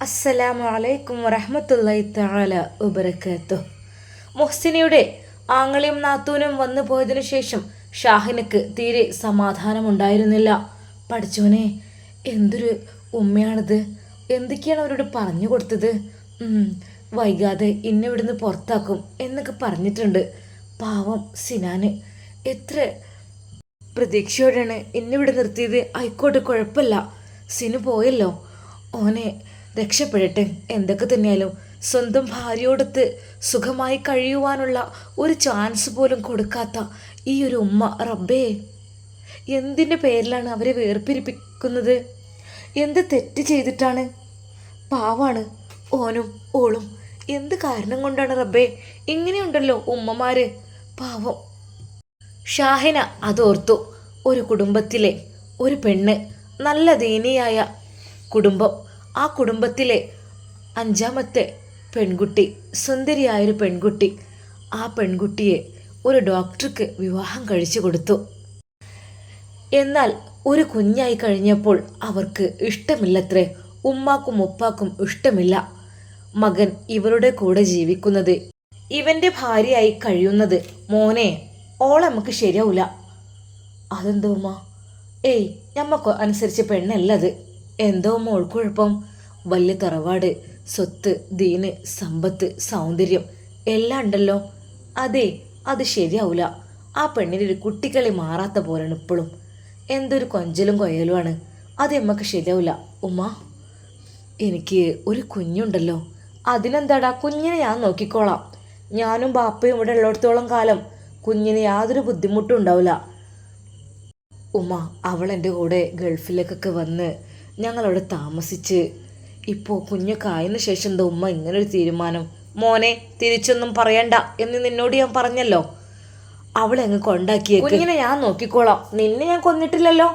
അസ്സലാമു അലൈക്കും വറഹ്മത്തുള്ളാഹി തആല വബറകാതുഹു. മുഹ്സിനയുടെ ആങ്ങളയും നാത്തൂനും വന്നു പോയതിനു ശേഷം ഷാഹിനക്ക് തീരെ സമാധാനമുണ്ടായിരുന്നില്ല. പഠിച്ചോനെ, എന്തൊരു ഉമ്മയാണിത്! എന്തൊക്കെയാണ് അവരോട് പറഞ്ഞു കൊടുത്തത്? വൈകാതെ ഇന്നെ ഇവിടുന്ന് പുറത്താക്കും എന്നൊക്കെ പറഞ്ഞിട്ടുണ്ട്. പാവം സിനാന് എത്ര പ്രതീക്ഷയോടെയാണ് ഇന്നിവിടെ നിർത്തിയത്. ആയിക്കോട്ടെ, കുഴപ്പമില്ല, സിനു പോയല്ലോ, ഓനെ രക്ഷപ്പെടട്ടെ. എന്തൊക്കെ തന്നെയാലും സ്വന്തം ഭാര്യയോടൊത്ത് സുഖമായി കഴിയുവാനുള്ള ഒരു ചാൻസ് പോലും കൊടുക്കാത്ത ഈ ഒരു ഉമ്മ, റബ്ബേ, എന്തിൻ്റെ പേരിലാണ് അവരെ വേർപിരിപ്പിക്കുന്നത്? എന്ത് തെറ്റ് ചെയ്തിട്ടാണ്? പാവാണ് ഓനും ഓളും. എന്ത് കാരണം കൊണ്ടാണ് റബ്ബേ ഇങ്ങനെയുണ്ടല്ലോ ഉമ്മമാര്, പാവം. ഷാഹിന അതോർത്തു. ഒരു കുടുംബത്തിലെ ഒരു പെണ്ണ്, നല്ല ദയനീയായ കുടുംബം, ആ കുടുംബത്തിലെ അഞ്ചാമത്തെ പെൺകുട്ടി, സുന്ദരിയായൊരു പെൺകുട്ടി. ആ പെൺകുട്ടിയെ ഒരു ഡോക്ടർക്ക് വിവാഹം കഴിച്ചു കൊടുത്തു. എന്നാൽ ഒരു കുഞ്ഞായി കഴിഞ്ഞപ്പോൾ അവർക്ക് ഇഷ്ടമില്ലത്രേ. ഉമ്മാക്കും ഉപ്പാക്കും ഇഷ്ടമില്ല മകൻ ഇവരുടെ കൂടെ ജീവിക്കുന്നത്, ഇവൻ്റെ ഭാര്യയായി കഴിയുന്നത്. മോനെ, ഓളെ നമുക്ക് ശരിയാവില്ല. അതെന്തോ ഉമ്മ? ഏയ്, ഞമ്മക്ക് അനുസരിച്ച് പെണ്ണല്ലത്. എന്തോ ഉമ്മ ഉൾക്കുഴപ്പം? വലിയ തറവാട്, സ്വത്ത്, ദീന്, സമ്പത്ത്, സൗന്ദര്യം എല്ലാം ഉണ്ടല്ലോ. അതെ, അത് ശരിയാവില്ല. ആ പെണ്ണിൻ്റെ ഒരു കുട്ടികളി മാറാത്ത പോലെയാണ് ഇപ്പോഴും. എന്തൊരു കൊഞ്ചലും കൊയലുമാണ്. അത് നമ്മക്ക് ശരിയാവില്ല ഉമ്മ. എനിക്ക് ഒരു കുഞ്ഞുണ്ടല്ലോ. അതിനെന്താടാ, കുഞ്ഞിനെ ഞാൻ നോക്കിക്കോളാം. ഞാനും ബാപ്പയും ഇവിടെ ഉള്ളിടത്തോളം കാലം കുഞ്ഞിന് യാതൊരു ബുദ്ധിമുട്ടും ഉണ്ടാവില്ല ഉമ്മ. അവൾ എൻ്റെ കൂടെ ഗൾഫിലേക്കൊക്കെ വന്ന് ഞങ്ങളവിടെ താമസിച്ച് ഇപ്പോൾ കുഞ്ഞൊക്കെ ആയതിനു ശേഷം എന്താ ഉമ്മ ഇങ്ങനൊരു തീരുമാനം? മോനെ, തിരിച്ചൊന്നും പറയണ്ട എന്ന് നിന്നോട് ഞാൻ പറഞ്ഞല്ലോ. അവളെ അങ്ങ് കൊണ്ടാക്കിയേക്ക്. കുഞ്ഞിനെ ഞാൻ നോക്കിക്കോളാം. നിന്നെ ഞാൻ കൊന്നിട്ടില്ലല്ലോ.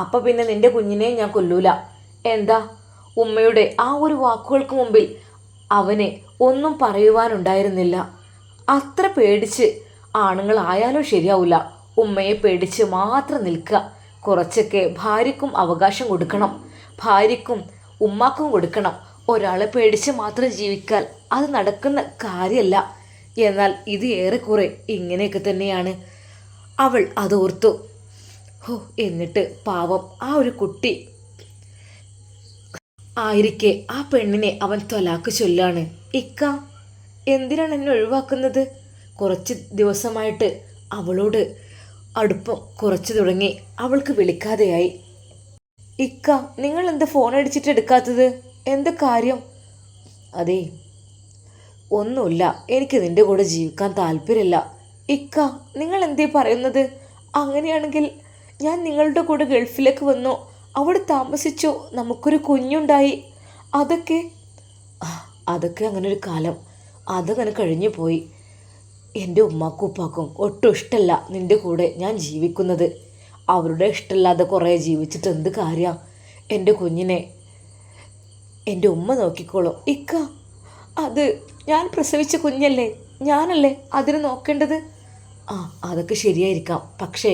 അപ്പം പിന്നെ നിന്റെ കുഞ്ഞിനെ ഞാൻ കൊല്ലൂല. എന്താ? ഉമ്മയുടെ ആ ഒരു വാക്കുകൾക്ക് മുമ്പിൽ അവനെ ഒന്നും പറയുവാനുണ്ടായിരുന്നില്ല. അത്ര പേടിച്ച് ആണുങ്ങളായാലും ശരിയാവില്ല. ഉമ്മയെ പേടിച്ച് മാത്രം നിൽക്കുക. കുറച്ചൊക്കെ ഭാര്യയ്ക്കും അവകാശം കൊടുക്കണം, ഭാര്യയ്ക്കും ഉമ്മാക്കും കൊടുക്കണം. ഒരാളെ പേടിച്ച് മാത്രം ജീവിക്കാൻ അത് നടക്കുന്ന കാര്യമല്ല. എന്നാൽ ഇത് ഏറെക്കുറെ ഇങ്ങനെയൊക്കെ തന്നെയാണ്. അവൾ അതോർത്തു. എന്നിട്ട് പാവം ആ ഒരു കുട്ടി ആയിരിക്കെ ആ പെണ്ണിനെ അവൻ ത്വലാക്ക് ചൊല്ലാണ്. ഇക്ക, എന്തിനാണ് എന്നെ ഒഴിവാക്കുന്നത്? കുറച്ച് ദിവസമായിട്ട് അവളോട് അടുപ്പം കുറച്ച് തുടങ്ങി. അവൾക്ക് വിളിക്കാതെയായി. ഇക്ക, നിങ്ങൾ എന്താ ഫോൺ അടിച്ചിട്ട് എടുക്കാത്തത്? എന്ത് കാര്യം? അതെ, ഒന്നുമില്ല, എനിക്ക് നിൻ്റെ കൂടെ ജീവിക്കാൻ താല്പര്യമില്ല. ഇക്ക, നിങ്ങൾ എന്തേ പറയുന്നത്? അങ്ങനെയാണെങ്കിൽ ഞാൻ നിങ്ങളുടെ കൂടെ ഗൾഫിലേക്ക് വന്നു, അവിടെ താമസിച്ചു, നമുക്കൊരു കുഞ്ഞുണ്ടായി. അതൊക്കെ അങ്ങനെ ഒരു കാലം, അതങ്ങനെ കഴിഞ്ഞു പോയി. എൻ്റെ ഉമ്മാക്കും ഉപ്പാക്കും ഒട്ടും ഇഷ്ടമല്ല നിൻ്റെ കൂടെ ഞാൻ ജീവിക്കുന്നത്. അവരുടെ ഇഷ്ടമില്ലാതെ കുറേ ജീവിച്ചിട്ട് എന്ത് കാര്യമാണ്? എൻ്റെ കുഞ്ഞിനെ എൻ്റെ ഉമ്മ നോക്കിക്കോളും. ഇക്ക, അത് ഞാൻ പ്രസവിച്ച കുഞ്ഞല്ലേ, ഞാനല്ലേ അതിന് നോക്കേണ്ടത്. അതൊക്കെ ശരിയായിരിക്കാം. പക്ഷേ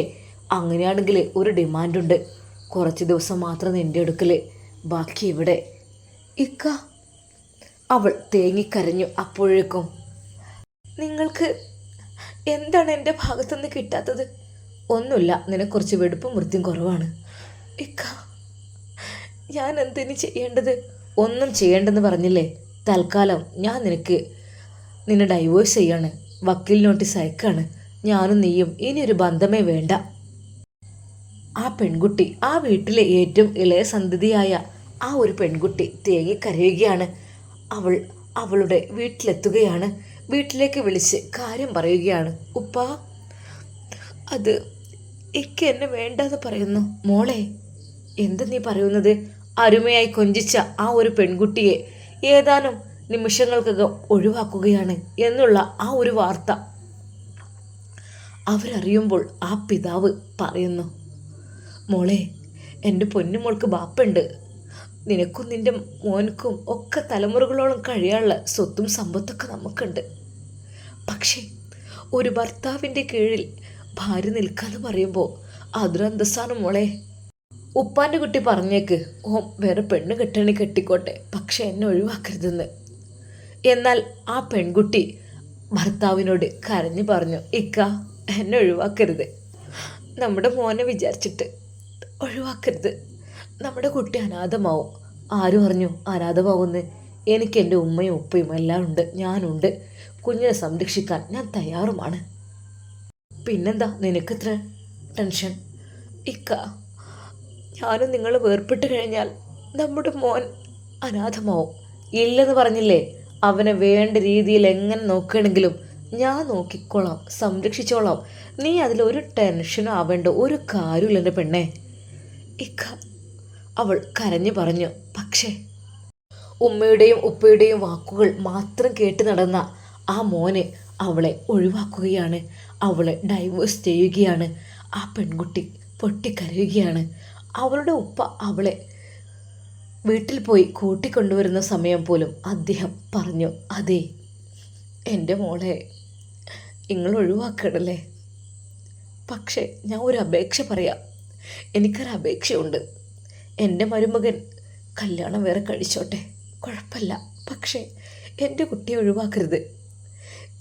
അങ്ങനെയാണെങ്കിൽ ഒരു ഡിമാൻഡുണ്ട്. കുറച്ച് ദിവസം മാത്രം നിൻ്റെ അടുക്കൽ, ബാക്കി ഇവിടെ. ഇക്ക, അവൾ തേങ്ങിക്കരഞ്ഞു. അപ്പോഴേക്കും, നിങ്ങൾക്ക് എന്താണ് എൻ്റെ ഭാഗത്തുനിന്ന് കിട്ടാത്തത്? ഒന്നുമില്ല, നിനക്കുറച്ച് വെടുപ്പും വൃത്തിയും കുറവാണ്. ഇക്ക, ഞാൻ എന്തിനു ചെയ്യേണ്ടത്? ഒന്നും ചെയ്യേണ്ടെന്ന് പറഞ്ഞില്ലേ. തൽക്കാലം ഞാൻ നിന്നെ ഡൈവോഴ്സ് ചെയ്യാണ്, വക്കീൽ നോട്ടീസ് അയക്കാണ്. ഞാനും നീയും ഇനിയൊരു ബന്ധമേ വേണ്ട. ആ പെൺകുട്ടി, ആ വീട്ടിലെ ഏറ്റവും ഇളയ സന്തതിയായ ആ ഒരു പെൺകുട്ടി തേങ്ങിക്കരയുകയാണ്. അവൾ അവളുടെ വീട്ടിലെത്തുകയാണ്. വീട്ടിലേക്ക് വിളിച്ച് കാര്യം പറയുകയാണ്. ഉപ്പ, അത് ഇക്ക എന്നെ വേണ്ടെന്ന് പറയുന്നു. മോളെ, എന്ത് നീ പറയുന്നത്? അരുമയായി കൊഞ്ചിച്ച ആ ഒരു പെൺകുട്ടിയെ ഏതാനും നിമിഷങ്ങൾക്കകം ഒഴിവാക്കുകയാണ് എന്നുള്ള ആ ഒരു വാർത്ത അവരറിയുമ്പോൾ ആ പിതാവ് പറയുന്നു, മോളെ, എൻ്റെ പൊന്നുമോൾക്ക് ബാപ്പുണ്ട്. നിനക്കും നിൻ്റെ മോനക്കും ഒക്കെ തലമുറകളോളം കഴിയാനുള്ള സ്വത്തും സമ്പത്തൊക്കെ നമുക്കുണ്ട്. പക്ഷേ ഒരു ഭർത്താവിൻ്റെ കീഴിൽ ഭാര്യ നിൽക്കാന്ന് പറയുമ്പോൾ അതൊരു അന്തസ്സാണ് മോളെ. ഉപ്പാൻ്റെ കുട്ടി പറഞ്ഞേക്ക് ഓ വേറെ പെണ്ണ് കെട്ടണി കെട്ടിക്കോട്ടെ, പക്ഷെ എന്നെ ഒഴിവാക്കരുതെന്ന്. എന്നാൽ ആ പെൺകുട്ടി ഭർത്താവിനോട് കരഞ്ഞു പറഞ്ഞു, ഇക്ക എന്നെ ഒഴിവാക്കരുത്, നമ്മുടെ മോനെ വിചാരിച്ചിട്ട് ഒഴിവാക്കരുത്, നമ്മുടെ കുട്ടി അനാഥമാവും. ആര് പറഞ്ഞു അനാഥമാവുമെന്ന്? എനിക്ക് എൻ്റെ ഉമ്മയും ഉപ്പയും എല്ലാം ഉണ്ട്, ഞാനുണ്ട്, കുഞ്ഞിനെ സംരക്ഷിക്കാൻ ഞാൻ തയ്യാറുമാണ്. പിന്നെന്താ നിനക്കിത്ര ടെൻഷൻ? ഇക്ക ഞാനും നിങ്ങൾ വേർപെട്ട് കഴിഞ്ഞാൽ നമ്മുടെ മോൻ അനാഥമാവും. ഇല്ലെന്ന് പറഞ്ഞില്ലേ? അവനെ വേണ്ട രീതിയിൽ എങ്ങനെ നോക്കുകയാണെങ്കിലും ഞാൻ നോക്കിക്കോളാം, സംരക്ഷിച്ചോളാം. നീ അതിലൊരു ടെൻഷനും ആവേണ്ട ഒരു കാര്യമില്ല എൻ്റെ പെണ്ണെ, ഇക്ക അവൾ കരഞ്ഞു പറഞ്ഞു. പക്ഷേ ഉമ്മയുടെയും ഉപ്പയുടെയും വാക്കുകൾ മാത്രം കേട്ട് നടന്ന ആ മോന് അവളെ ഒഴിവാക്കുകയാണ്, അവളെ ഡൈവേഴ്സ് ചെയ്യുകയാണ്. ആ പെൺകുട്ടി പൊട്ടിക്കരയുകയാണ്. അവളുടെ ഉപ്പ അവളെ വീട്ടിൽ പോയി കൂട്ടിക്കൊണ്ടുവരുന്ന സമയം പോലും അദ്ദേഹം പറഞ്ഞു, അതെ എൻ്റെ മോളെ നിങ്ങൾ ഒഴിവാക്കണല്ലേ, പക്ഷേ ഞാൻ ഒരു അപേക്ഷ പറയാം, എനിക്കൊരപേക്ഷയുണ്ട്. എൻ്റെ മരുമകൻ കല്യാണം വേറെ കഴിച്ചോട്ടെ, കുഴപ്പമില്ല, പക്ഷേ എൻ്റെ കുട്ടിയെ ഒഴിവാക്കരുത്.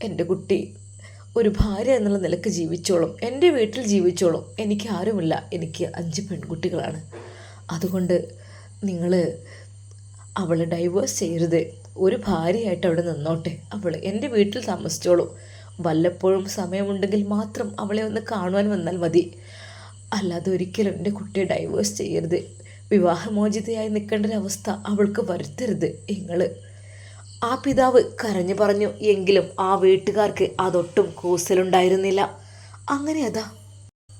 എൻ്റെ കുട്ടി ഒരു ഭാര്യ എന്നുള്ള നിലക്ക് ജീവിച്ചോളും, എൻ്റെ വീട്ടിൽ ജീവിച്ചോളും. എനിക്ക് ആരുമില്ല, എനിക്ക് 5 പെൺകുട്ടികളാണ്. അതുകൊണ്ട് നിങ്ങൾ അവളെ ഡൈവേഴ്സ് ചെയ്യരുത്, ഒരു ഭാര്യയായിട്ട് അവിടെ നിന്നോട്ടെ, അവൾ എൻ്റെ വീട്ടിൽ താമസിച്ചോളും. വല്ലപ്പോഴും സമയമുണ്ടെങ്കിൽ മാത്രം അവളെ ഒന്ന് കാണുവാൻ വന്നാൽ മതി, അല്ലാതെ ഒരിക്കലും എൻ്റെ കുട്ടിയെ ഡൈവേഴ്സ് ചെയ്യരുത്. വിവാഹമോചിതയായി നിൽക്കേണ്ട ഒരവസ്ഥ അവൾക്ക് വരുത്തരുത് നിങ്ങൾ. ആ പിതാവ് കരഞ്ഞു പറഞ്ഞു. എങ്കിലും ആ വീട്ടുകാർക്ക് അതൊട്ടും കൂസലുണ്ടായിരുന്നില്ല. അങ്ങനെ അതാ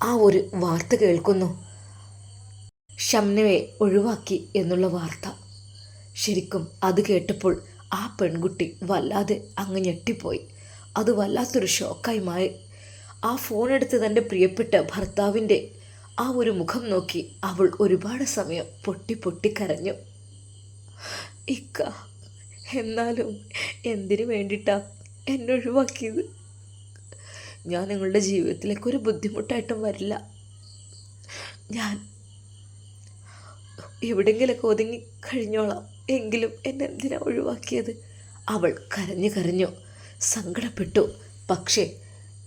ആ ഒരു വാർത്ത കേൾക്കുന്നു, ഷംനയെ ഒഴിവാക്കി എന്നുള്ള വാർത്ത. ശരിക്കും അത് കേട്ടപ്പോൾ ആ പെൺകുട്ടി വല്ലാതെ അങ്ങ് ഞെട്ടിപ്പോയി. അത് വല്ലാത്തൊരു ഷോക്കായി മാറി. ആ ഫോണെടുത്ത് തൻ്റെ പ്രിയപ്പെട്ട ഭർത്താവിൻ്റെ ആ ഒരു മുഖം നോക്കി അവൾ ഒരുപാട് സമയം പൊട്ടി പൊട്ടി കരഞ്ഞു. ഇക്ക എന്നാലും എന്തിനു വേണ്ടിയിട്ടാ എന്നെ ഒഴിവാക്കിയത്? ഞാൻ നിങ്ങളുടെ ജീവിതത്തിലേക്ക് ഒരു ബുദ്ധിമുട്ടായിട്ടും വരില്ല, ഞാൻ എവിടെയെങ്കിലൊക്കെ ഒതുങ്ങി കഴിഞ്ഞോളാം, എങ്കിലും എന്നെ എന്തിനാ ഒഴിവാക്കിയത്? അവൾ കരഞ്ഞു കരഞ്ഞു സങ്കടപ്പെട്ടു. പക്ഷേ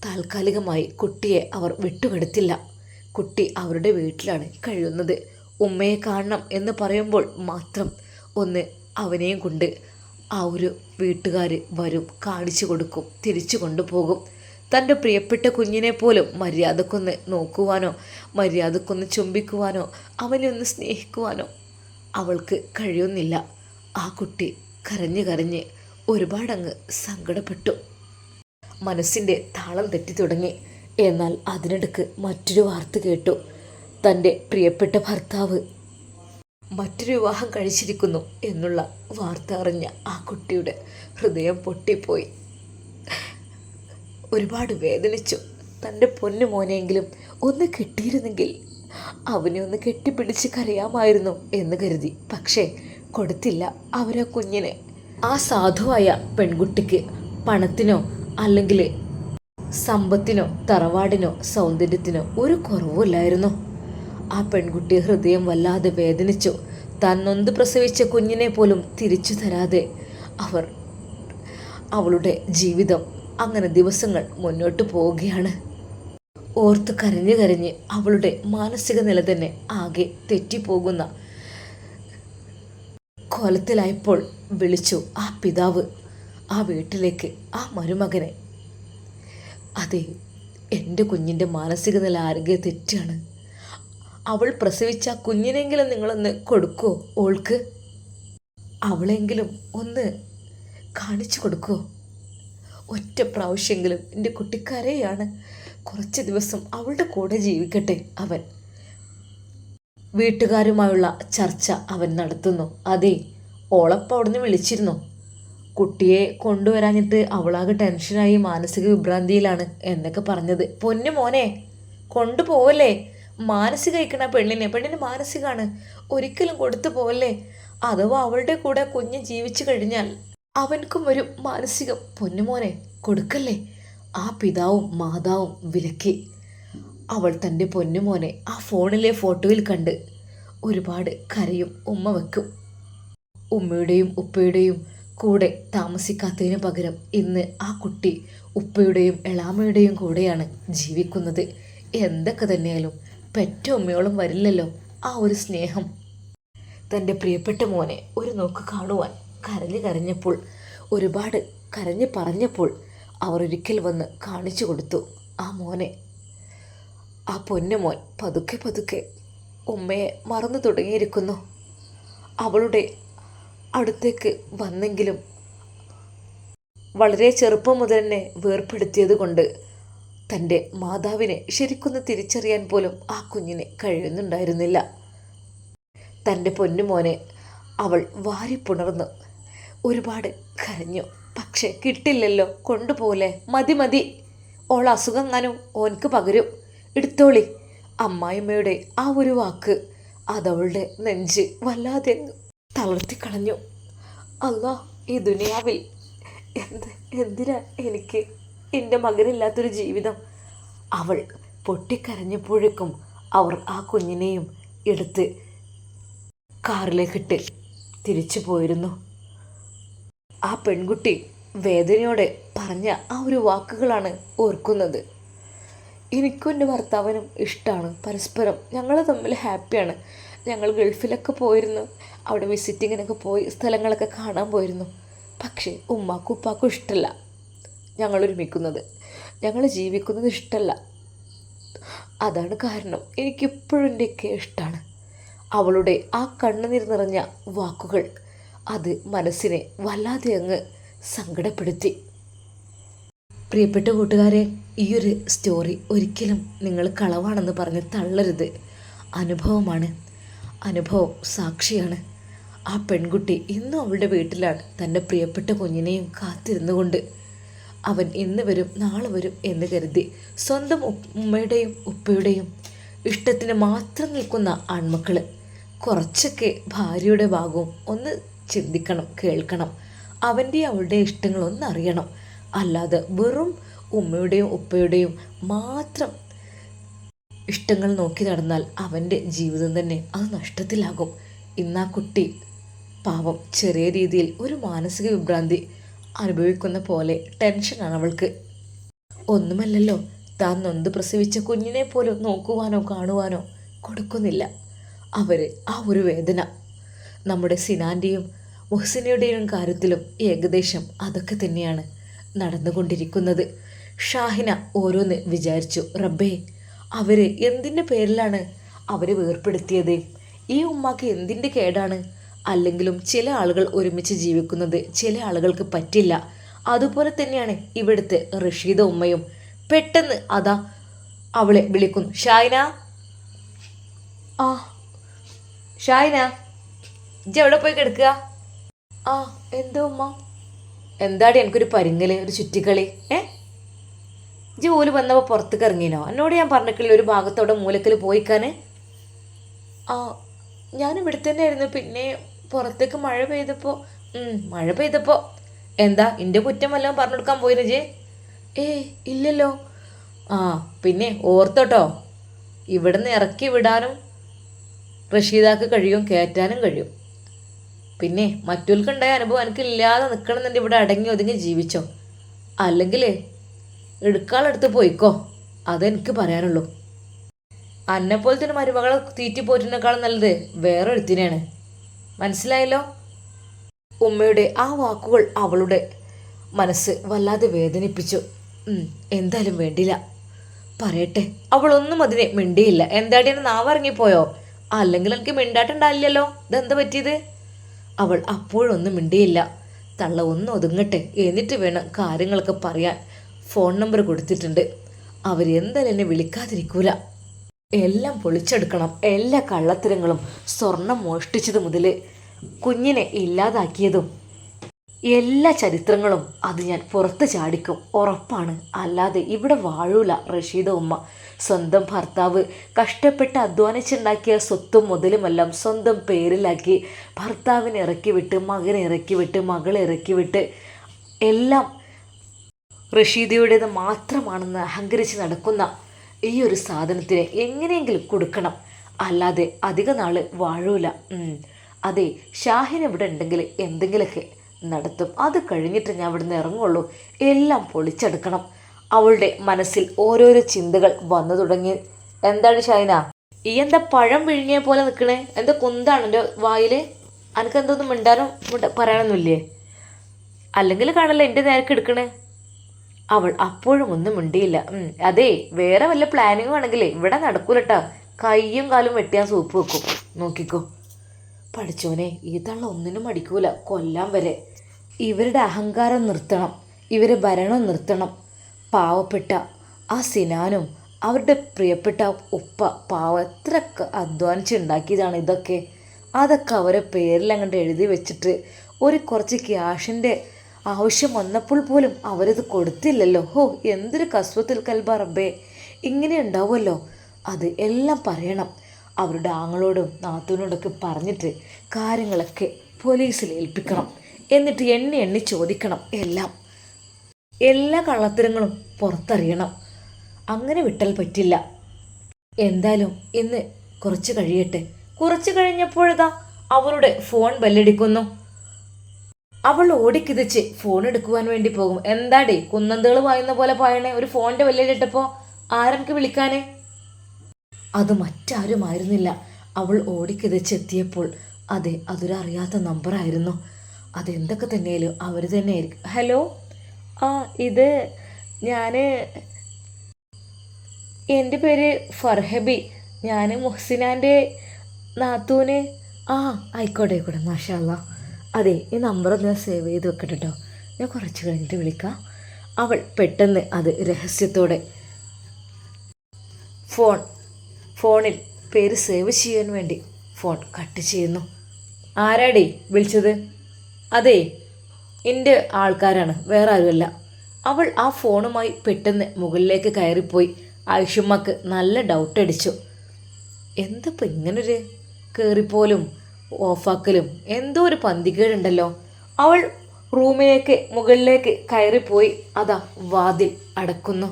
താൽക്കാലികമായി കുട്ടിയെ അവർ വിട്ടുകൊടുത്തില്ല. കുട്ടി അവരുടെ വീട്ടിലാണ് കഴിയുന്നത്. ഉമ്മയെ കാണണം എന്ന് പറയുമ്പോൾ മാത്രം ഒന്ന് അവനെയും കൊണ്ട് ആ ഒരു വീട്ടുകാർ വരും, കാണിച്ചു കൊടുക്കും, തിരിച്ചു കൊണ്ടുപോകും. തൻ്റെ പ്രിയപ്പെട്ട കുഞ്ഞിനെ പോലും മര്യാദക്കൊന്ന് നോക്കുവാനോ മര്യാദക്കൊന്ന് ചുംബിക്കുവാനോ അവനെ ഒന്ന് സ്നേഹിക്കുവാനോ അവൾക്ക് കഴിയുന്നില്ല. ആ കുട്ടി കരഞ്ഞ് കരഞ്ഞ് ഒരുപാടങ്ങ് സങ്കടപ്പെട്ടു. മനസ്സിൻ്റെ താളം തെറ്റി തുടങ്ങി. എന്നാൽ അതിനിടക്ക് മറ്റൊരു വാർത്ത കേട്ടു. തൻ്റെ പ്രിയപ്പെട്ട ഭർത്താവ് മറ്റൊരു വിവാഹം കഴിച്ചിരിക്കുന്നു എന്നുള്ള വാർത്ത അറിഞ്ഞ ആ കുട്ടിയുടെ ഹൃദയം പൊട്ടിപ്പോയി. ഒരുപാട് വേദനിച്ചു. തൻ്റെ പൊന്നു മോനെങ്കിലും ഒന്ന് കിട്ടിയിരുന്നെങ്കിൽ അവനെ ഒന്ന് കെട്ടിപ്പിടിച്ച് കരയാമായിരുന്നു എന്ന് കരുതി. പക്ഷേ കൊടുത്തില്ല അവരാ കുഞ്ഞിനെ. ആ സാധുവായ പെൺകുട്ടിക്ക് പണത്തിനോ അല്ലെങ്കിൽ സമ്പത്തിനോ തറവാടിനോ സൗന്ദര്യത്തിനോ ഒരു കുറവുമില്ലായിരുന്നു. ആ പെൺകുട്ടി ഹൃദയം വല്ലാതെ വേദനിച്ചു. താൻ നൊന്ത് പ്രസവിച്ച കുഞ്ഞിനെ പോലും തിരിച്ചു തരാതെ അവളുടെ ജീവിതം അങ്ങനെ ദിവസങ്ങൾ മുന്നോട്ട് പോവുകയാണ്. ഓർത്ത് കരഞ്ഞ് കരഞ്ഞ് അവളുടെ മാനസിക നില തന്നെ ആകെ തെറ്റിപ്പോകുന്ന കോലത്തിലായപ്പോൾ വിളിച്ചു ആ പിതാവ് ആ വീട്ടിലേക്ക് ആ മരുമകനെ. അതെ, എൻ്റെ കുഞ്ഞിൻ്റെ മാനസിക നില ആരോഗ്യ തെറ്റാണ്. അവൾ പ്രസവിച്ച കുഞ്ഞിനെങ്കിലും നിങ്ങളൊന്ന് കൊടുക്കുമോ? ഓൾക്ക് അവളെങ്കിലും ഒന്ന് കാണിച്ചു കൊടുക്കുമോ? ഒറ്റ പ്രാവശ്യമെങ്കിലും എൻ്റെ കുട്ടി കരയാണ്, കുറച്ച് ദിവസം അവളുടെ കൂടെ ജീവിക്കട്ടെ. അവൻ വീട്ടുകാരുമായുള്ള ചർച്ച അവൻ നടത്തുന്നു. അതെ, ഓളപ്പം അവിടുന്ന് വിളിച്ചിരുന്നു. കുട്ടിയെ കൊണ്ടുവരാഞ്ഞിട്ട് അവളാകെ ടെൻഷനായി മാനസിക വിഭ്രാന്തിയിലാണ് എന്നൊക്കെ പറഞ്ഞത്. പൊന്നു മോനെ കൊണ്ടുപോവല്ലേ, മാനസിക അയക്കണ പെണ്ണിന് മാനസികമാണ്, ഒരിക്കലും കൊടുത്തു പോവല്ലേ. അഥവാ അവളുടെ കൂടെ കുഞ്ഞ് ജീവിച്ചു കഴിഞ്ഞാൽ അവൻക്കും ഒരു മാനസികം. പൊന്നുമോനെ കൊടുക്കല്ലേ. ആ പിതാവും മാതാവും വിലക്കി. അവൾ തൻ്റെ പൊന്നുമോനെ ആ ഫോണിലെ ഫോട്ടോയിൽ കണ്ട് ഒരുപാട് കരയും, ഉമ്മ വെക്കും. ഉമ്മയുടെയും ഉപ്പയുടെയും കൂടെ താമസിക്കാത്തതിന് പകരം ഇന്ന് ആ കുട്ടി ഉപ്പയുടെയും എളാമയുടെയും കൂടെയാണ് ജീവിക്കുന്നത്. എന്തൊക്കെ തന്നെയാലും പെറ്റ ഉമ്മയോളം വരില്ലല്ലോ ആ ഒരു സ്നേഹം. തൻ്റെ പ്രിയപ്പെട്ട മോനെ ഒരു നോക്ക് കാണുവാൻ കരഞ്ഞപ്പോൾ, ഒരുപാട് കരഞ്ഞ് പറഞ്ഞപ്പോൾ അവർ ഒരിക്കൽ വന്ന് കാണിച്ചു കൊടുത്തു ആ മോനെ. ആ പൊന്നുമോൻ പതുക്കെ പതുക്കെ ഉമ്മയെ മറന്നു തുടങ്ങിയിരിക്കുന്നു. അവളുടെ അടുത്തേക്ക് വന്നെങ്കിലും വളരെ ചെറുപ്പം മുതൽ തന്നെ വേർപ്പെടുത്തിയത് കൊണ്ട് തൻ്റെ മാതാവിനെ ശരിക്കൊന്ന് തിരിച്ചറിയാൻ പോലും ആ കുഞ്ഞിന് കഴിയുന്നുണ്ടായിരുന്നില്ല. തൻ്റെ പൊന്നുമോനെ അവൾ വാരിപ്പുണർന്നു ഒരുപാട് കരഞ്ഞു. പക്ഷെ കിട്ടില്ലല്ലോ, കൊണ്ടുപോലെ, മതി മതി, ഓൾ അസുഖങ്ങാനും ഓൻക്ക് പകരും, എടുത്തോളി. അമ്മായിമ്മയുടെ ആ ഒരു വാക്ക് അതവളുടെ നെഞ്ച് വല്ലാതെ തളർത്തിക്കളഞ്ഞു. അല്ലാ, ഈ ദുനിയാവിൽ എന്തിനാ എനിക്ക് എൻ്റെ മകനില്ലാത്തൊരു ജീവിതം? അവൾ പൊട്ടിക്കരഞ്ഞപ്പോഴേക്കും അവർ ആ കുഞ്ഞിനെയും എടുത്ത് കാറിലേക്കിട്ട് തിരിച്ചു പോയിരുന്നു. ആ പെൺകുട്ടി വേദനയോടെ പറഞ്ഞ ആ ഒരു വാക്കുകളാണ് ഓർക്കുന്നത്. എനിക്കും എൻ്റെ ഭർത്താവിനും ഇഷ്ടമാണ്, പരസ്പരം ഞങ്ങൾ തമ്മിൽ ഹാപ്പിയാണ്. ഞങ്ങൾ ഗൾഫിലൊക്കെ പോയിരുന്നു, അവിടെ വിസിറ്റിങ്ങിനൊക്കെ പോയി സ്ഥലങ്ങളൊക്കെ കാണാൻ പോയിരുന്നു. പക്ഷേ ഉമ്മാക്കും ഉപ്പാക്കും ഇഷ്ടമല്ല ഞങ്ങൾ ഒരുമിക്കുന്നത്, ഞങ്ങൾ ജീവിക്കുന്നത് ഇഷ്ടമല്ല. അതാണ് കാരണം. എനിക്കിപ്പോഴും എൻ്റെയൊക്കെ ഇഷ്ടമാണ്. അവളുടെ ആ കണ്ണുനീർ നിറഞ്ഞ വാക്കുകൾ അത് മനസ്സിനെ വല്ലാതെ അങ്ങ് സങ്കടപ്പെടുത്തി. പ്രിയപ്പെട്ട കൂട്ടുകാരെ, ഈയൊരു സ്റ്റോറി ഒരിക്കലും നിങ്ങൾ കളവാണെന്ന് പറഞ്ഞ് തള്ളരുത്. അനുഭവമാണ്, അനുഭവം സാക്ഷിയാണ്. ആ പെൺകുട്ടി ഇന്നും അവളുടെ വീട്ടിലാണ് തൻ്റെ പ്രിയപ്പെട്ട കുഞ്ഞിനെയും കാത്തിരുന്നുകൊണ്ട്. അവൻ ഇന്ന് വരും നാളെ വരും എന്ന് കരുതി സ്വന്തം ഉമ്മയുടെയും ഉപ്പയുടെയും ഇഷ്ടത്തിന് മാത്രം നിൽക്കുന്ന ആൺമക്കൾ കുറച്ചൊക്കെ ഭാര്യയുടെ ഭാഗവും ഒന്ന് ചിന്തിക്കണം, കേൾക്കണം. അവൻ്റെ അവളുടെ ഇഷ്ടങ്ങളൊന്നും അറിയണം. അല്ലാതെ വെറും ഉമ്മയുടെയും ഉപ്പയുടെയും മാത്രം ഇഷ്ടങ്ങൾ നോക്കി നടന്നാൽ അവൻ്റെ ജീവിതം തന്നെ അത് നഷ്ടത്തിലാകും. ഇന്നാ കുട്ടി പാവം ചെറിയ രീതിയിൽ ഒരു മാനസിക വിഭ്രാന്തി അനുഭവിക്കുന്ന പോലെ ടെൻഷനാണ് അവൾക്ക്. ഒന്നുമല്ലല്ലോ, താൻ നൊന്ത് പ്രസവിച്ച കുഞ്ഞിനെ പോലും നോക്കുവാനോ കാണുവാനോ കൊടുക്കുന്നില്ല അവർ. ആ ഒരു വേദന നമ്മുടെ സിനാൻ്റെയും മുഹ്സിനയുടെയും കാര്യത്തിലും ഏകദേശം അതൊക്കെ തന്നെയാണ് നടന്നുകൊണ്ടിരിക്കുന്നത്. ഷാഹിന ഓരോന്ന് വിചാരിച്ചു, റബ്ബേ, അവർ എന്തിൻ്റെ പേരിലാണ് അവർ വേർപ്പെടുത്തിയത്? ഈ ഉമ്മാക്ക് എന്തിൻ്റെ കേടാണ്? അല്ലെങ്കിലും ചില ആളുകൾ ഒരുമിച്ച് ജീവിക്കുന്നത് ചില ആളുകൾക്ക് പറ്റില്ല. അതുപോലെ തന്നെയാണ് ഇവിടുത്തെ റഷീദ ഉമ്മയും. പെട്ടെന്ന് അതാ അവളെ വിളിക്കുന്നു, ഷാഹിന, ആ ഷാഹിന, ഇജ്ജ് എവിടെ പോയി കിടക്കുക? ആ എന്താ ഉമ്മ? എന്താടി എനിക്കൊരു പരിങ്ങല്, ഒരു ചുറ്റിക്കളി? ജോലി വന്നപ്പോൾ പുറത്തേക്ക് ഇറങ്ങിനോ? എന്നോട് ഞാൻ പറഞ്ഞിട്ടില്ല ഒരു ഭാഗത്തോടെ മൂലക്കൽ പോയിക്കാന്? ആ ഞാൻ ഇവിടെ തന്നെ ആയിരുന്നു, പിന്നെ പുറത്തേക്ക് മഴ പെയ്തപ്പോൾ എന്താ എൻ്റെ കുറ്റം വല്ലതും പറഞ്ഞു കൊടുക്കാൻ പോയിരുന്നു ജെ? ഇല്ലല്ലോ. ആ പിന്നെ ഓർത്തോട്ടോ, ഇവിടുന്ന് ഇറക്കി വിടാനും റഷീദാക്ക് കഴിയും, കയറ്റാനും കഴിയും. പിന്നെ മറ്റൊൽക്കുണ്ടായ അനുഭവം എനിക്കില്ലാതെ നിൽക്കണമെന്നുണ്ട്. ഇവിടെ അടങ്ങി ഒതുങ്ങി ജീവിച്ചോ, അല്ലെങ്കിൽ എടുക്കാളെടുത്ത് പോയിക്കോ, അതെനിക്ക് പറയാനുള്ളൂ. അന്നെപ്പോലത്തെ മരുമകളെ തീറ്റി പോറ്റിനേക്കാളും നല്ലത് വേറെ ഒരുത്തിനാണ്, മനസ്സിലായല്ലോ? ഉമ്മയുടെ ആ വാക്കുകൾ അവളുടെ മനസ്സ് വല്ലാതെ വേദനിപ്പിച്ചു. എന്തായാലും വേണ്ടില്ല, പറയട്ടെ. അവളൊന്നും അതിനെ മിണ്ടിയില്ല. എന്താടി എന്നെ നാവിറങ്ങിപ്പോയോ? അല്ലെങ്കിൽ എനിക്ക് മിണ്ടാട്ടുണ്ടാവില്ലല്ലോ, ഇതെന്താ പറ്റിയത്? അവൾ അപ്പോഴൊന്നും മിണ്ടിയില്ല. തള്ള ഒന്ന് ഒതുങ്ങട്ടെ, എന്നിട്ട് വേണം കാര്യങ്ങളൊക്കെ പറയാൻ. ഫോൺ നമ്പർ കൊടുത്തിട്ടുണ്ട്, അവരെന്തായാലും എന്നെ വിളിക്കാതിരിക്കൂല. എല്ലാം പൊളിച്ചെടുക്കണം, എല്ലാ കള്ളത്തരങ്ങളും, സ്വർണം മോഷ്ടിച്ചത് മുതൽ കുഞ്ഞിനെ ഇല്ലാതാക്കിയതും എല്ലാ ചരിത്രങ്ങളും അത് ഞാൻ പുറത്ത് ചാടിക്കും, ഉറപ്പാണ്. അല്ലാതെ ഇവിടെ വാഴൂല റഷീദ ഉമ്മ. സ്വന്തം ഭർത്താവ് കഷ്ടപ്പെട്ട് അധ്വാനിച്ചുണ്ടാക്കിയ സ്വത്തും മുതലുമെല്ലാം സ്വന്തം പേരിലാക്കി ഭർത്താവിനെ ഇറക്കി വിട്ട്, മകനെ ഇറക്കി വിട്ട്, മകളെ ഇറക്കി വിട്ട്, എല്ലാം റഷീദയുടേത് മാത്രമാണെന്ന് അഹങ്കരിച്ച് നടക്കുന്ന ഈ ഒരു സാധനത്തിന് എങ്ങനെയെങ്കിലും കൊടുക്കണം. അല്ലാതെ അധിക നാൾ വാഴൂല. അതെ, ഷാഹിൻ ഇവിടെ ഉണ്ടെങ്കിൽ എന്തെങ്കിലുമൊക്കെ നടത്തും. അത് കഴിഞ്ഞിട്ട് ഞാൻ ഇവിടുന്ന് ഇറങ്ങുള്ളൂ. എല്ലാം പൊളിച്ചെടുക്കണം. അവളുടെ മനസ്സിൽ ഓരോരോ ചിന്തകൾ വന്നു തുടങ്ങി. എന്താണ് ഷൈന, ഈ എന്താ പഴം വിഴുങ്ങിയ പോലെ നിൽക്കണേ? എന്താ കുന്താണ് എൻ്റെ വായിൽ? എനിക്ക് എന്തൊന്നും മിണ്ടാനോ പറയാനൊന്നുമില്ലേ? അല്ലെങ്കിൽ കാണല്ലേ എൻ്റെ നേരക്ക് എടുക്കണേ? അവൾ അപ്പോഴും ഒന്നും മിണ്ടിയില്ല. അതെ, വേറെ വല്ല പ്ലാനിങ്ങും ആണെങ്കിലേ ഇവിടെ നടക്കൂലട്ടാ. കയ്യും കാലും വെട്ടിയാൻ സൂപ്പ് വെക്കും, നോക്കിക്കോ. പഠിച്ചോനെ, ഈ തള്ള ഒന്നിനും മടിക്കൂല, കൊല്ലാൻ വരെ. ഇവരുടെ അഹങ്കാരം നിർത്തണം, ഇവരെ ഭരണം നിർത്തണം. പാവപ്പെട്ട ആ സിനാനും അവരുടെ പ്രിയപ്പെട്ട ഉപ്പ പാവം എത്രയൊക്കെ അധ്വാനിച്ചുണ്ടാക്കിയതാണ് ഇതൊക്കെ. അതൊക്കെ അവരെ പേരിൽ അങ്ങോട്ട് എഴുതി വെച്ചിട്ട് ഒരു കുറച്ച് ക്യാഷിൻ്റെ ആവശ്യം വന്നപ്പോൾ പോലും അവരത് കൊടുത്തില്ലല്ലോ. ഹോ, എന്തൊരു കസ്വത്തുൽ കൽബ റബ്ബേ. ഇങ്ങനെ ഉണ്ടാവുമല്ലോ. അത് എല്ലാം പറയണം. അവരുടെ ആങ്ങളോടും നാത്തൂനോടൊക്കെ പറഞ്ഞിട്ട് കാര്യങ്ങളൊക്കെ പോലീസിൽ ഏൽപ്പിക്കണം. എന്നിട്ട് എണ്ണി എണ്ണി ചോദിക്കണം. എല്ലാ കള്ളത്തരങ്ങളും പുറത്തറിയണം. അങ്ങനെ വിട്ടാൽ പറ്റില്ല. എന്തായാലും ഇന്ന് കുറച്ച് കഴിയട്ടെ. കുറച്ച് കഴിഞ്ഞപ്പോഴതാ അവളുടെ ഫോൺ ബെല്ലടിക്കുന്നു. അവൾ ഓടിക്കിതച്ച് ഫോൺ എടുക്കുവാൻ വേണ്ടി പോകും. എന്താടേ കുന്നന്തേള് പായുന്ന പോലെ പായണേ? ഒരു ഫോണിൻ്റെ ബെല്ലടിട്ടപ്പോൾ ആരെനിക്ക് വിളിക്കാനേ? അത് മറ്റാരുമായിരുന്നില്ല. അവൾ ഓടിക്കിതച്ചെത്തിയപ്പോൾ അതെ, അതൊരറിയാത്ത നമ്പറായിരുന്നു. അതെന്തൊക്കെ തന്നെയാലും അവർ തന്നെയായിരിക്കും. ഹലോ, ഇത് ഞാൻ, എൻ്റെ പേര് ഫർഹബി. ഞാൻ മുഹ്സിനാൻ്റെ നാത്തൂന്. ആയിക്കോട്ടെ മാഷാ അല്ലാ. അതെ, ഈ നമ്പറൊന്ന് സേവ് ചെയ്ത് വെക്കട്ടെ കേട്ടോ, ഞാൻ കുറച്ച് കഴിഞ്ഞിട്ട് വിളിക്കാം. അവൾ പെട്ടെന്ന് അത് രഹസ്യത്തോടെ ഫോണിൽ പേര് സേവ് ചെയ്യാൻ വേണ്ടി ഫോൺ കട്ട് ചെയ്യുന്നു. ആരാടി വിളിച്ചത്? അതെ, എൻ്റെ ആൾക്കാരാണ്, വേറെ ആരുമല്ല. അവൾ ആ ഫോണുമായി പെട്ടെന്ന് മുകളിലേക്ക് കയറിപ്പോയി. ആയിഷുമ്മക്ക് നല്ല ഡൗട്ട് അടിച്ചു. എന്തപ്പോൾ ഇങ്ങനൊരു കയറിപ്പോലും ഓഫാക്കലും, എന്തോ ഒരു പന്തികേടുണ്ടല്ലോ. അവൾ റൂമിലേക്ക് മുകളിലേക്ക് കയറിപ്പോയി. അതാ വാതിൽ അടക്കുന്നു.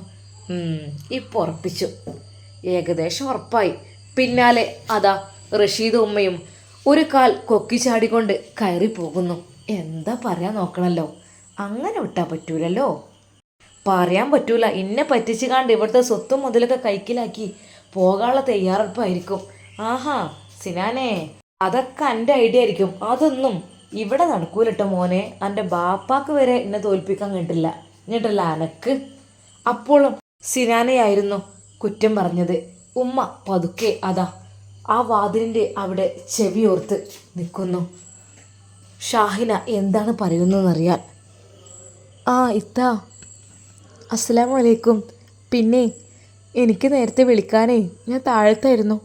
ഇപ്പോൾ ഉറപ്പിച്ചു, ഏകദേശം ഉറപ്പായി. പിന്നാലെ അതാ റഷീദ് ഉമ്മയും ഒരു കാൽ കൊക്കി ചാടിക്കൊണ്ട് കയറി പോകുന്നു. എന്താ പറയാൻ നോക്കണല്ലോ, അങ്ങനെ വിട്ടാൽ പറ്റൂലല്ലോ. പറയാൻ പറ്റൂല, ഇന്നെ പറ്റിച്ച് കണ്ട് ഇവിടുത്തെ സ്വത്തും മുതലൊക്കെ കൈക്കിലാക്കി പോകാനുള്ള തയ്യാറെടുപ്പായിരിക്കും. ആഹാ സിനാനെ, അതൊക്കെ എൻ്റെ ഐഡിയ ആയിരിക്കും. അതൊന്നും ഇവിടെ നടക്കൂലട്ടോ മോനെ. എൻ്റെ ബാപ്പാക്ക് വരെ എന്നെ തോൽപ്പിക്കാൻ കിട്ടില്ല, എന്നിട്ടല്ല അനക്ക്. അപ്പോഴും സിനാനയായിരുന്നു കുറ്റം പറഞ്ഞത്. ഉമ്മ പതുക്കെ അതാ ആ വാതിലിൻ്റെ അവിടെ ചെവിയോർത്ത് നിൽക്കുന്നു. ഷാഹിന എന്താണ് പറയുന്നതെന്നറിയാൻ. ഇത്താ, അസ്സലാമു അലൈക്കും. പിന്നെ എനിക്ക് നേരത്തെ വിളിക്കാനേ, ഞാൻ താഴത്തായിരുന്നു.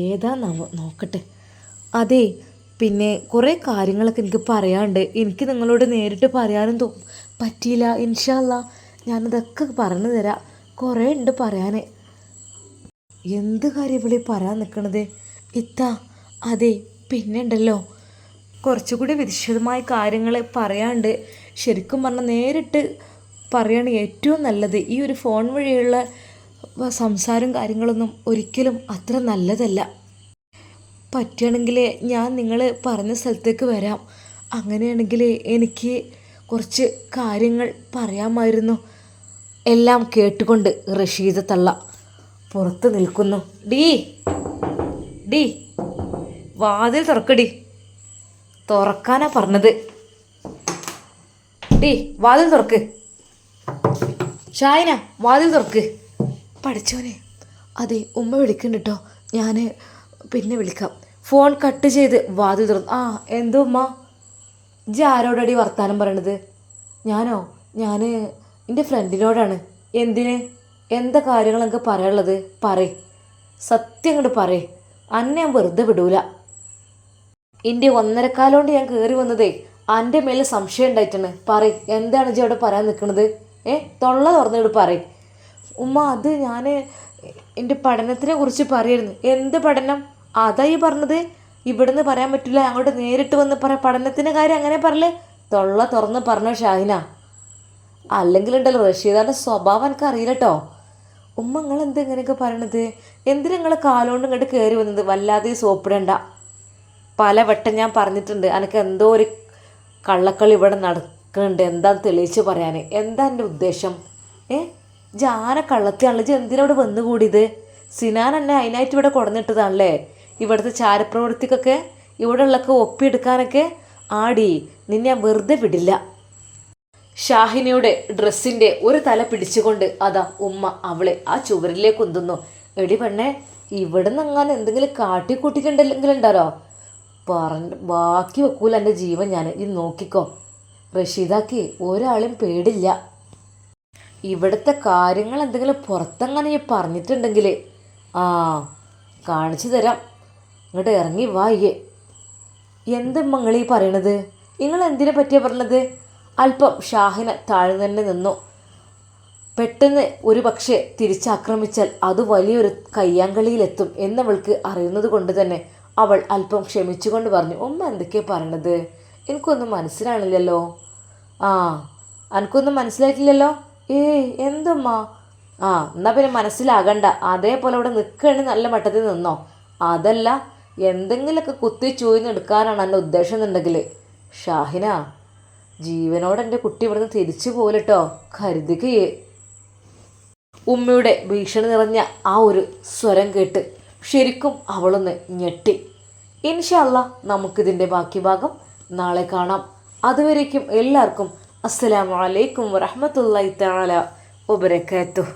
ഏതാ നോക്കട്ടെ. അതെ, പിന്നെ കുറേ കാര്യങ്ങളൊക്കെ എനിക്ക് പറയാനുണ്ട്. എനിക്ക് നിങ്ങളോട് നേരിട്ട് പറയാനും പറ്റിയില്ല. ഇൻഷാ അല്ലാ ഞാനതൊക്കെ പറഞ്ഞു തരാം. കുറേ ഉണ്ട് പറയാൻ. എന്ത് കാര്യം ഇവിടെ പറയാൻ നിൽക്കണത് ഇത്താ? അതെ, പിന്നെ ഉണ്ടല്ലോ, കുറച്ചുകൂടി വിശദമായ കാര്യങ്ങൾ പറയാണ്ട്. ശരിക്കും പറഞ്ഞാൽ നേരിട്ട് പറയാണ് ഏറ്റവും നല്ലത്. ഈ ഒരു ഫോൺ വഴിയുള്ള സംസാരം കാര്യങ്ങളൊന്നും ഒരിക്കലും അത്ര നല്ലതല്ല. പറ്റുകയാണെങ്കിൽ ഞാൻ നിങ്ങൾ പറഞ്ഞ സ്ഥലത്തേക്ക് വരാം. അങ്ങനെയാണെങ്കിൽ എനിക്ക് കുറച്ച് കാര്യങ്ങൾ പറയാമായിരുന്നു. എല്ലാം കേട്ടുകൊണ്ട് റഷീദ തള്ള പുറത്ത് നിൽക്കുന്നു. ഡീ വാതിൽ തുറക്കടി. തുറക്കാനാ പറഞ്ഞത്. വാതിൽ തുറക്ക്. ഷായിന, വാതിൽ തുറക്ക്. പഠിച്ചോനെ, അതെ ഉമ്മ വിളിക്കുന്നുണ്ട് കേട്ടോ, ഞാൻ പിന്നെ വിളിക്കാം. ഫോൺ കട്ട് ചെയ്ത് വാതിൽ തുറന്നു. എന്തോ ഉമ്മ, ഇജ്ജ് ആരോടടി വർത്താനം പറയണത്? ഞാനോ? ഞാൻ എൻ്റെ ഫ്രണ്ടിനോടാണ്. എന്തിന്? എന്താ കാര്യങ്ങളൊക്കെ പറയാനുള്ളത്? സത്യം അങ്ങോട്ട് പറയേ. അന്നെ ഞാൻ വെറുതെ വിടൂല. എൻ്റെ 1.5 കൊണ്ട് ഞാൻ കയറി വന്നതേ എൻ്റെ മേലെ സംശയം ഉണ്ടായിട്ടാണ്. എന്താണ് ഇജ്ജ് അവിടെ പറയാൻ നിൽക്കുന്നത്? തൊള്ള തുറന്നിട്ട് ഉമ്മ, അത് ഞാൻ എൻ്റെ പഠനത്തിനെ കുറിച്ച് പറയായിരുന്നു. എന്ത് പഠനം? അതായി പറഞ്ഞത്. ഇവിടുന്ന് പറയാൻ പറ്റില്ല, അങ്ങോട്ട് നേരിട്ട് വന്ന് പഠനത്തിൻ്റെ കാര്യം അങ്ങനെ പറയല്ലേ. തൊള്ള തുറന്ന് പറഞ്ഞോ ഷാഹിന. അല്ലെങ്കിൽ ഉണ്ടല്ലോ റഷീദാൻ്റെ സ്വഭാവം എനിക്ക് അറിയില്ല കേട്ടോ. ഉമ്മ നിങ്ങൾ എന്താ ഇങ്ങനെയൊക്കെ പറയണത്? എന്തിനാ നിങ്ങൾ കാലുകൊണ്ട് ഇങ്ങോട്ട് കയറി വന്നത്? വല്ലാതെ സോപ്പിടണ്ട. പലവട്ടം ഞാൻ പറഞ്ഞിട്ടുണ്ട് എനിക്ക് എന്തോ ഒരു കള്ളക്കളി ഇവിടെ നടക്കുന്നുണ്ട്, എന്താന്ന് തെളിയിച്ച് പറയാൻ. എന്താ എൻ്റെ ഉദ്ദേശം? ജാന കള്ളത്തിയാണല്ലോ, ഇജ്ജ് എന്തിനവിടെ വന്നുകൂടിയത്? സിനാൻ എന്നെ അതിനായിട്ട് ഇവിടെ കൊടുന്നിട്ടതാണല്ലേ, ഇവിടുത്തെ ചാരപ്രവൃത്തിക്കൊക്കെ ഇവിടെ ഉള്ളൊക്കെ ഒപ്പിയെടുക്കാനൊക്കെ. ആടി, നിന്നെ ഞാൻ വെറുതെ വിടില്ല. ഷാഹിനയുടെ ഡ്രസ്സിൻ്റെ ഒരു തല പിടിച്ചുകൊണ്ട് അതാ ഉമ്മ അവളെ ആ ചുവരിലേക്ക് ഉന്തുന്നു. എടി പെണ്ണെ, ഇവിടെ നിന്ന് അങ്ങനെ എന്തെങ്കിലും കാട്ടിക്കൂട്ടിട്ടുണ്ടെങ്കിലുണ്ടല്ലോ ബാക്കി വെക്കൂല എൻ്റെ ജീവൻ ഞാൻ. ഇത് നോക്കിക്കോ, റഷീദാക്ക് ഒരാളും പേടില്ല. ഇവിടുത്തെ കാര്യങ്ങൾ എന്തെങ്കിലും പുറത്തങ്ങനെ ഈ പറഞ്ഞിട്ടുണ്ടെങ്കിൽ കാണിച്ചു തരാം. ഇങ്ങോട്ട് ഇറങ്ങി വായേ. എന്തുമ്മ നിങ്ങൾ ഈ പറയണത്? നിങ്ങൾ എന്തിനെ പറ്റിയാണ് പറഞ്ഞത്? അല്പം ഷാഹിന താഴ്ന്നു തന്നെ നിന്നു. പെട്ടെന്ന് ഒരു പക്ഷേ തിരിച്ചാക്രമിച്ചാൽ അത് വലിയൊരു കയ്യാങ്കളിയിലെത്തും എന്നവൾക്ക് അറിയുന്നത് കൊണ്ട് തന്നെ അവൾ അല്പം ക്ഷമിച്ചുകൊണ്ട് പറഞ്ഞു, ഉമ്മ എന്തൊക്കെയാണ് പറയണത്? എനിക്കൊന്നും മനസ്സിലാണില്ലല്ലോ. എനിക്കൊന്നും മനസ്സിലായിട്ടില്ലല്ലോ. എന്തുമ്മ? എന്നാൽ പിന്നെ മനസ്സിലാകണ്ട, അതേപോലെ ഇവിടെ നിൽക്കുകയാണെങ്കിൽ നല്ല മട്ടത്തിൽ നിന്നോ. അതല്ല, എന്തെങ്കിലുമൊക്കെ കുത്തി ചൂഴ്ന്നെടുക്കാനാണ് എൻ്റെ ഉദ്ദേശം എന്നുണ്ടെങ്കിൽ ഷാഹിന, ജീവനോടെ എൻ്റെ കുട്ടി ഇവിടുന്ന് തിരിച്ചു പോലട്ടോ, കരുതുകയേ. ഉമ്മയുടെ ഭീഷണി നിറഞ്ഞ ആ ഒരു സ്വരം കേട്ട് ശരിക്കും അവളൊന്ന് ഞെട്ടി. ഇൻഷാ അല്ലാ നമുക്കിതിൻ്റെ ബാക്കി ഭാഗം നാളെ കാണാം. അതുവരേക്കും എല്ലാവർക്കും അസ്സലാമു അലൈക്കും വറഹ്മത്തുള്ളാഹി തആല വബറകാതുഹു.